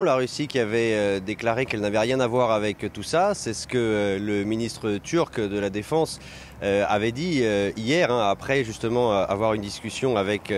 La Russie qui avait déclaré qu'elle n'avait rien à voir avec tout ça, c'est ce que le ministre turc de la Défense avait dit hier, après justement avoir une discussion avec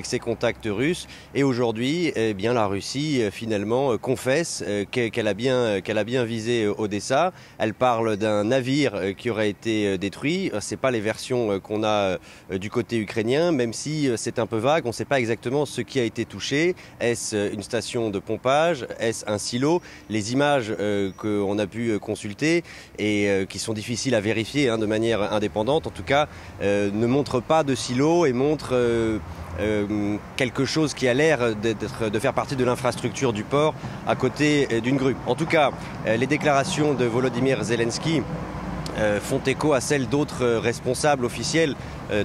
ses contacts russes. Et aujourd'hui, eh bien, la Russie finalement confesse qu'elle a bien visé Odessa. Elle parle d'un navire qui aurait été détruit. C'est pas les versions qu'on a du côté ukrainien, même si c'est un peu vague. On ne sait pas exactement ce qui a été touché. Est-ce une station de pompage? Est-ce un silo? Les images qu'on a pu consulter et qui sont difficiles à vérifier de manière indépendante, en tout cas, ne montrent pas de silo et montrent quelque chose qui a l'air de faire partie de l'infrastructure du port à côté d'une grue. En tout cas, les déclarations de Volodymyr Zelensky font écho à celles d'autres responsables officiels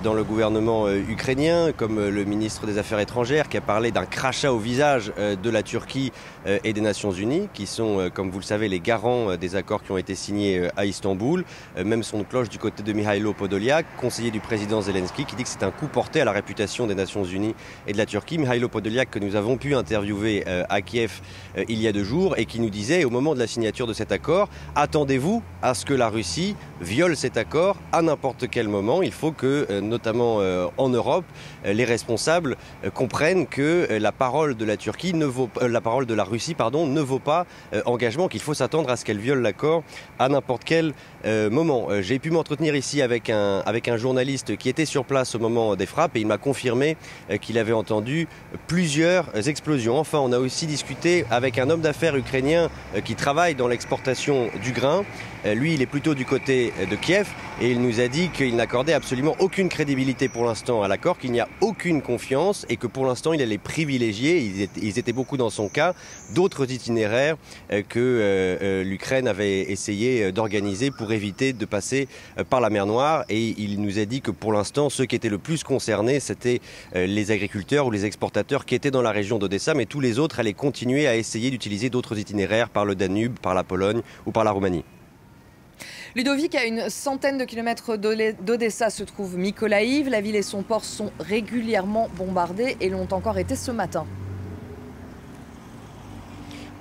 dans le gouvernement ukrainien, comme le ministre des Affaires étrangères qui a parlé d'un crachat au visage de la Turquie et des Nations Unies, qui sont, comme vous le savez, les garants des accords qui ont été signés à Istanbul. Même son de cloche du côté de Mihailo Podolyak, conseiller du président Zelensky, qui dit que c'est un coup porté à la réputation des Nations Unies et de la Turquie. Mihailo Podolyak, que nous avons pu interviewer à Kiev il y a 2 jours, et qui nous disait, au moment de la signature de cet accord, attendez-vous à ce que la Russie viole cet accord à n'importe quel moment. Il faut que, notamment en Europe, les responsables comprennent que la parole de la Turquie la parole de la Russie, ne vaut pas engagement, qu'il faut s'attendre à ce qu'elle viole l'accord à n'importe quel moment. J'ai pu m'entretenir ici avec un journaliste qui était sur place au moment des frappes et il m'a confirmé qu'il avait entendu plusieurs explosions. Enfin, on a aussi discuté avec un homme d'affaires ukrainien qui travaille dans l'exportation du grain. Lui, il est plutôt du côté de Kiev et il nous a dit qu'il n'accordait absolument aucune crédibilité pour l'instant à l'accord, qu'il n'y a aucune confiance et que pour l'instant il allait privilégier, ils étaient beaucoup dans son cas, d'autres itinéraires que l'Ukraine avait essayé d'organiser pour éviter de passer par la mer Noire. Et il nous a dit que pour l'instant, ceux qui étaient le plus concernés, c'était les agriculteurs ou les exportateurs qui étaient dans la région d'Odessa, mais tous les autres allaient continuer à essayer d'utiliser d'autres itinéraires par le Danube, par la Pologne ou par la Roumanie. Ludovic, à une centaine de kilomètres d'Odessa se trouve Mykolaïv. La ville et son port sont régulièrement bombardés et l'ont encore été ce matin.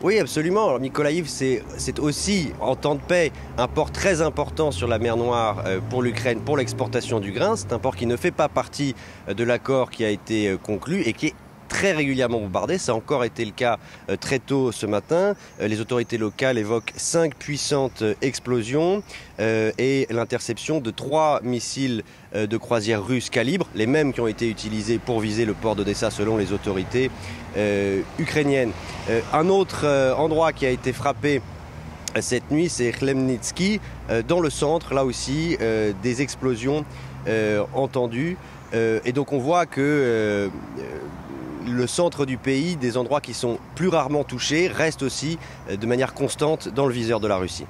Oui, absolument. Alors, Mykolaïv, c'est aussi, en temps de paix, un port très important sur la mer Noire pour l'Ukraine, pour l'exportation du grain. C'est un port qui ne fait pas partie de l'accord qui a été conclu et qui est très régulièrement bombardé. Ça a encore été le cas très tôt ce matin. Les autorités locales évoquent 5 puissantes explosions et l'interception de 3 missiles de croisière russes calibre, les mêmes qui ont été utilisés pour viser le port d'Odessa selon les autorités ukrainiennes. Un autre endroit qui a été frappé cette nuit, c'est Khmelnytsky, dans le centre, là aussi, des explosions entendues. Et donc on voit que le centre du pays, des endroits qui sont plus rarement touchés, reste aussi de manière constante dans le viseur de la Russie.